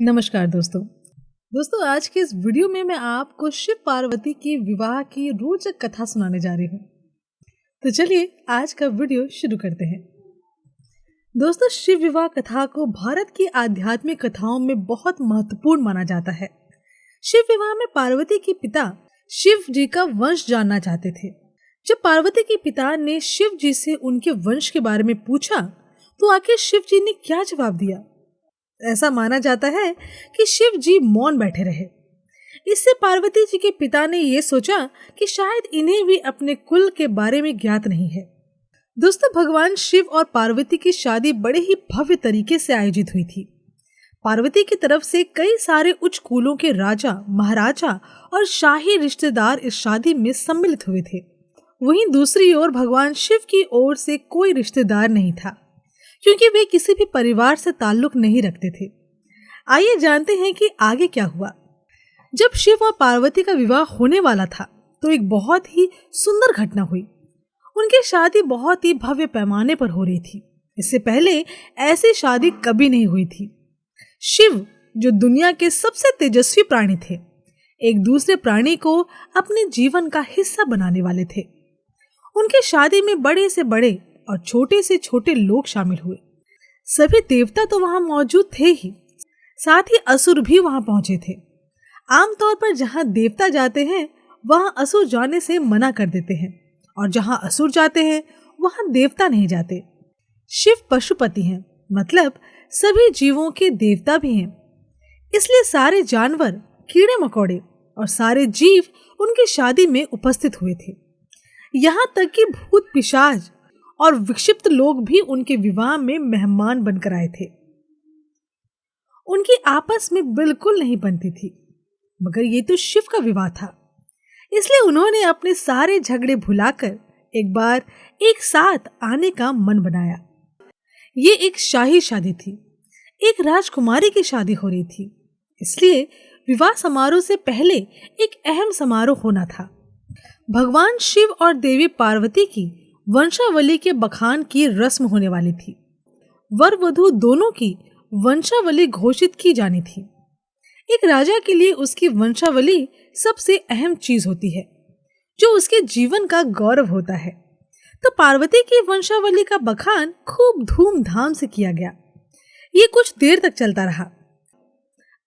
नमस्कार दोस्तों आज के इस वीडियो में मैं आपको शिव पार्वती की विवाह की रोचक कथा सुनाने जा रही हूँ। तो चलिए आज का वीडियो शुरू करते हैं। दोस्तों, शिव विवाह कथा को भारत की आध्यात्मिक कथाओं में बहुत महत्वपूर्ण माना जाता है। शिव विवाह में पार्वती के पिता शिव जी का वंश जानना चाहते थे। जब पार्वती के पिता ने शिव जी से उनके वंश के बारे में पूछा तो आखिर शिव जी ने क्या जवाब दिया? ऐसा माना जाता है कि शिव जी मौन बैठे रहे। इससे पार्वती जी के पिता ने यह सोचा कि शायद इन्हें भी अपने कुल के बारे में ज्ञात नहीं है। दोस्तों, भगवान शिव और पार्वती की शादी बड़े ही भव्य तरीके से आयोजित हुई थी। पार्वती की तरफ से कई सारे उच्च कुलों के राजा, महाराजा और शाही रिश्तेदार इस शादी में सम्मिलित हुए थे। वहीं दूसरी ओर भगवान शिव की ओर से कोई रिश्तेदार नहीं था, क्योंकि वे किसी भी परिवार से ताल्लुक नहीं रखते थे। आइए जानते हैं कि आगे क्या हुआ। जब शिव और पार्वती का विवाह होने वाला था तो एक बहुत ही सुंदर घटना हुई। उनकी शादी बहुत ही भव्य पैमाने पर हो रही थी। इससे पहले ऐसी शादी कभी नहीं हुई थी। शिव, जो दुनिया के सबसे तेजस्वी प्राणी थे, एक दूसरे प्राणी को अपने जीवन का हिस्सा बनाने वाले थे। उनकी शादी में बड़े से बड़े और छोटे से छोटे लोग शामिल हुए। सभी देवता तो वहां मौजूद थे ही, साथ ही असुर भी वहां पहुंचे थे। आमतौर पर जहां देवता जाते हैं वहां असुर जाने से मना कर देते हैं, और जहां असुर जाते हैं वहां देवता नहीं जाते। शिव पशुपति हैं, मतलब सभी जीवों के देवता भी हैं। इसलिए सारे जानवर, कीड़े मकोड़े और सारे जीव उनकी शादी में उपस्थित हुए थे। यहाँ तक कि भूत, पिशाच और विक्षिप्त लोग भी उनके विवाह में मेहमान बनकर आए थे। उनकी आपस में बिल्कुल नहीं बनती थी, मगर ये तो शिव का विवाह था, इसलिए उन्होंने अपने सारे झगड़े भुलाकर एक बार एक साथ आने का मन बनाया। ये एक शाही शादी थी, एक राजकुमारी की शादी हो रही थी, इसलिए विवाह समारोह से पहले एक अहम समारोह होना था। भगवान शिव और देवी पार्वती की वंशावली के बखान की रस्म होने वाली थी। वर वधू दोनों की वंशावली घोषित की जानी थी। एक राजा के लिए उसकी वंशावली सबसे अहम चीज होती है, जो उसके जीवन का गौरव होता है। तो पार्वती की वंशावली का बखान खूब धूमधाम से किया गया। ये कुछ देर तक चलता रहा।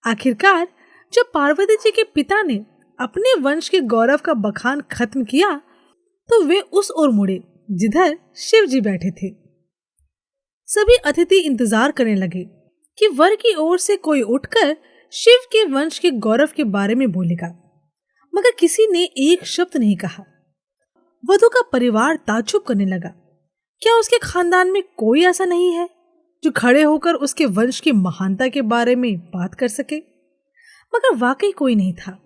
आखिरकार जब पार्वती जी के पिता ने अपने वंश के गौरव का बखान खत्म किया तो वे उस ओर मुड़े जिधर शिव जी बैठे थे। सभी अतिथि इंतजार करने लगे कि वर की ओर से कोई उठकर शिव के वंश के गौरव के बारे में बोलेगा, मगर किसी ने एक शब्द नहीं कहा। वधू का परिवार ताज्जुब करने लगा। क्या उसके खानदान में कोई ऐसा नहीं है जो खड़े होकर उसके वंश की महानता के बारे में बात कर सके? मगर वाकई कोई नहीं था।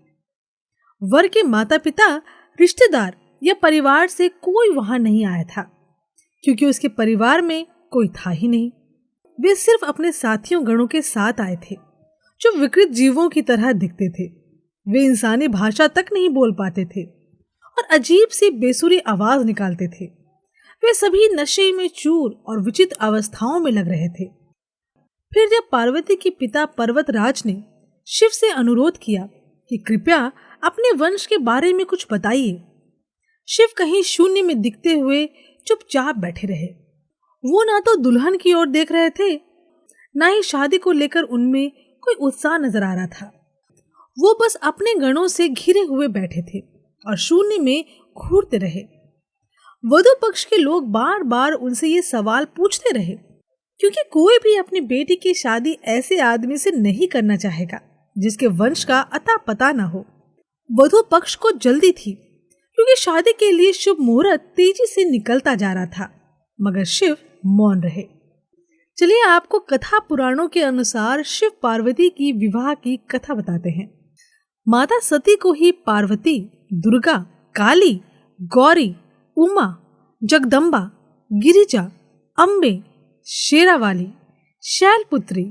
वर के माता पिता, रिश्तेदार या परिवार से कोई वहां नहीं आया था, क्योंकि उसके परिवार में कोई था ही नहीं। वे सिर्फ अपने साथियों गणों के साथ आए थे, जो विकृत जीवों की तरह दिखते थे। वे इंसानी भाषा तक नहीं बोल पाते थे और अजीब सी बेसुरी आवाज निकालते थे। वे सभी नशे में चूर और विचित्र अवस्थाओं में लग रहे थे। फिर जब पार्वती के पिता पर्वतराज ने शिव से अनुरोध किया कि कृपया अपने वंश के बारे में कुछ बताइए, शिव कहीं शून्य में दिखते हुए चुपचाप बैठे रहे। वो ना तो दुल्हन की ओर देख रहे थे, ना ही शादी को लेकर उनमें कोई उत्साह नजर आ रहा था। वो बस अपने गणों से घिरे हुए बैठे थे और शून्य में घूरते रहे। वधू पक्ष के लोग बार बार उनसे ये सवाल पूछते रहे, क्योंकि कोई भी अपनी बेटी की शादी ऐसे आदमी से नहीं करना चाहेगा जिसके वंश का अता पता ना हो। वधू पक्ष को जल्दी थी, क्योंकि शादी के लिए शुभ मुहूर्त तेजी से निकलता जा रहा था, मगर शिव मौन रहे। चलिए आपको कथा पुराणों के अनुसार शिव पार्वती की विवाह की कथा बताते हैं। माता सती को ही पार्वती, दुर्गा, काली, गौरी, उमा, जगदम्बा, गिरिजा, अम्बे, शेरावाली, शैलपुत्री,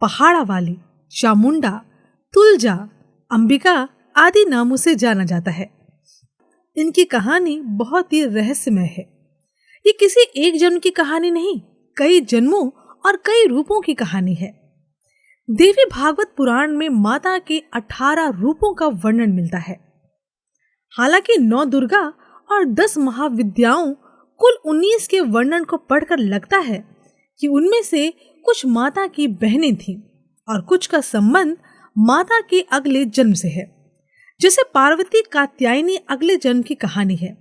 पहाड़ा वाली, चामुंडा, तुलजा, अंबिका आदि नामों से जाना जाता है। इनकी कहानी बहुत ही रहस्यमय है। ये किसी एक जन्म की कहानी नहीं, कई जन्मों और कई रूपों की कहानी है। देवी भागवत पुराण में माता के 18 रूपों का वर्णन मिलता है। हालांकि 9 दुर्गा और 10 महाविद्याओं कुल 19 के वर्णन को पढ़कर लगता है कि उनमें से कुछ माता की बहनें थीं और कुछ का संबंध माता के अगले जन्म से है। जैसे पार्वती कात्यायनी अगले जन्म की कहानी है,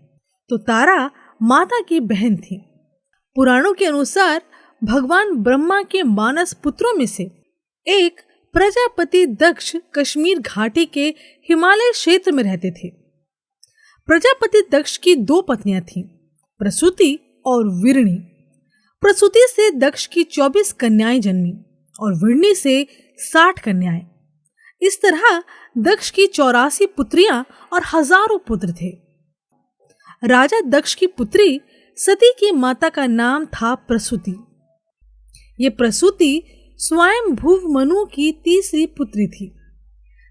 तो तारा माता की बहन थी। पुराणों के अनुसार भगवान ब्रह्मा के मानस पुत्रों में से एक प्रजापति दक्ष कश्मीर घाटी के हिमालय क्षेत्र में रहते थे। प्रजापति दक्ष की 2 पत्नियां थीं, प्रसूति और वीरणी। प्रसूति से दक्ष की 24 कन्याएं जन्मी और वीरणी से 60 कन्याएं। इस तरह दक्ष की 84 पुत्रियां और हजारों पुत्र थे। राजा दक्ष की पुत्री सती की माता का नाम था प्रसूति। ये प्रसूति स्वयं भुव मनु की तीसरी पुत्री थी।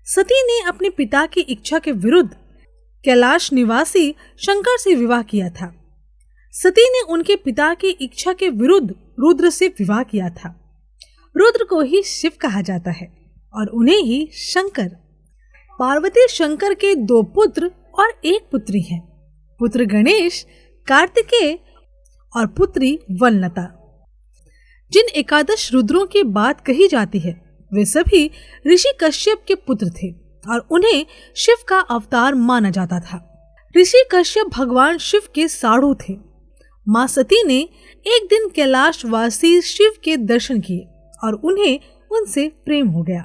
सती ने अपने पिता की इच्छा के विरुद्ध कैलाश निवासी शंकर से विवाह किया था। सती ने उनके पिता की इच्छा के विरुद्ध रुद्र से विवाह किया था। रुद्र को ही शिव कहा जाता है और उन्हें ही शंकर। पार्वती शंकर के 2 पुत्र और 1 पुत्री हैं। पुत्र गणेश, कार्तिकेय और पुत्री वनलता। जिन 11 रुद्रों की बात कही जाती है, वे सभी ऋषि कश्यप के पुत्र थे और उन्हें शिव का अवतार माना जाता था। ऋषि कश्यप भगवान शिव के साढ़ू थे। माँ सती ने एक दिन कैलाशवासी शिव के दर्शन किए और उन्हें उनसे प्रेम हो गया।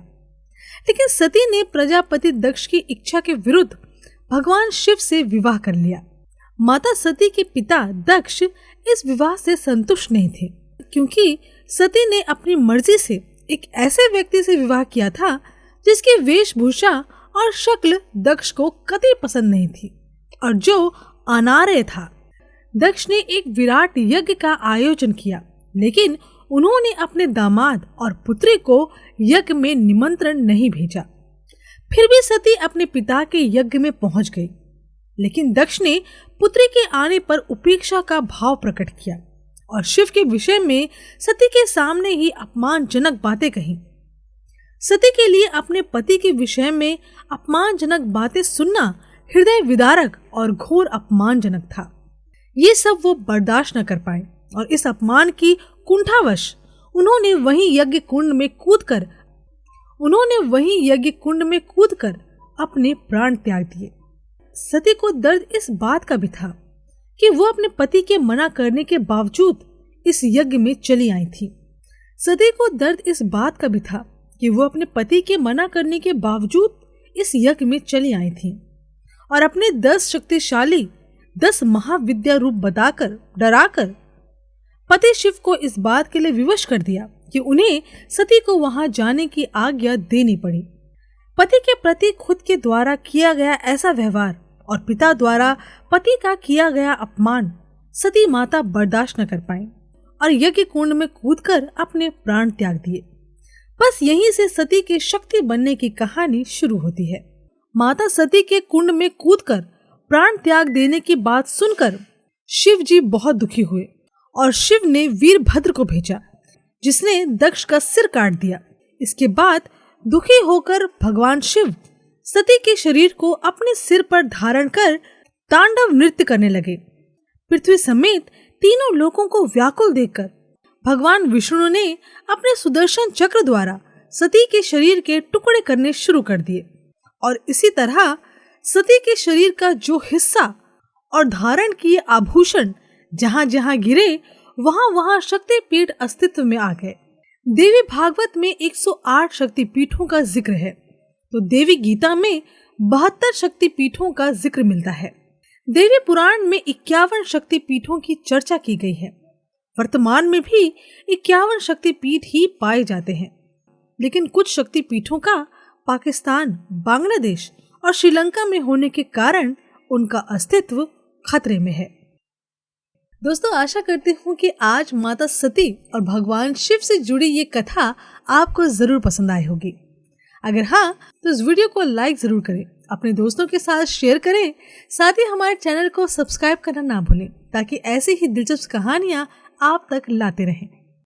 लेकिन सती ने प्रजापति दक्ष की इच्छा के विरुद्ध भगवान शिव से विवाह कर लिया। माता सती के पिता दक्ष इस विवाह से संतुष्ट नहीं थे, क्योंकि सती ने अपनी मर्जी से एक ऐसे व्यक्ति से विवाह किया था जिसकी वेशभूषा और शक्ल दक्ष को कतई पसंद नहीं थी और जो अनार्य था। दक्ष ने एक विराट यज्ञ का आयोजन किया, लेकिन उन्होंने अपने दामाद और पुत्री को यज्ञ में निमंत्रण नहीं भेजा। फिर भी सती अपने पिता के यज्ञ में पहुंच गई, लेकिन दक्ष ने पुत्री के आने पर उपेक्षा का भाव प्रकट किया और शिव के विषय में सती के सामने ही अपमानजनक बातें कही। सती के लिए अपने पति के विषय में अपमानजनक बातें सुनना हृदय विदारक और घोर अपमानजनक था। ये सब वो बर्दाश्त न कर पाए और इस अपमान की कुंठावश उन्होंने वहीं यज्ञ कुंड में कूदकर अपने प्राण त्याग दिए। सती को दर्द इस बात का भी था कि वो अपने पति के मना करने के बावजूद इस यज्ञ में चली आई थी। सती को दर्द इस बात का भी था कि वो अपने पति के मना करने के बावजूद इस यज्ञ में चली आई थी और अपने 10 शक्तिशाली 10 महाविद्या रूप बताकर डराकर पति शिव को इस बात के लिए विवश कर दिया कि उन्हें सती को वहां जाने की आज्ञा देनी पड़ी। पति के प्रति खुद के द्वारा किया गया ऐसा व्यवहार और पिता द्वारा पति का किया गया अपमान सती माता बर्दाश्त न कर पाई और यज्ञ कुंड में कूदकर अपने प्राण त्याग दिए। बस यहीं से सती के शक्ति बनने की कहानी शुरू होती है। माता सती के कुंड में कूदकर प्राण त्याग देने की बात सुनकर शिव जी बहुत दुखी हुए और शिव ने वीरभद्र को भेजा, जिसने दक्ष का सिर काट दिया। इसके बाद दुखी होकर भगवान शिव सती के शरीर को अपने सिर पर धारण कर तांडव नृत्य करने लगे। पृथ्वी समेत तीनों लोकों को व्याकुल देखकर भगवान विष्णु ने अपने सुदर्शन चक्र द्वारा सती के शरीर के टुकड़े करने शुरू कर दिए और इसी तरह सती के शरीर का जो हिस्सा और धारण किए आभूषण जहां जहां गिरे वहां वहां शक्तिपीठ अस्तित्व में आ गए। देवी भागवत में 108 शक्तिपीठों का जिक्र है, तो देवी गीता में 72 शक्तिपीठों का जिक्र मिलता है। देवी पुराण में 51 शक्तिपीठों की चर्चा की गई है। वर्तमान में भी 51 शक्तिपीठ ही पाए जाते हैं, लेकिन कुछ शक्तिपीठों का पाकिस्तान, बांग्लादेश और श्रीलंका में होने के कारण उनका अस्तित्व खतरे में है। दोस्तों, आशा करती हूँ कि आज माता सती और भगवान शिव से जुड़ी ये कथा आपको जरूर पसंद आई होगी। अगर हाँ, तो इस वीडियो को लाइक जरूर करें, अपने दोस्तों के साथ शेयर करें, साथ ही हमारे चैनल को सब्सक्राइब करना ना भूलें ताकि ऐसी ही दिलचस्प कहानियाँ आप तक लाते रहें।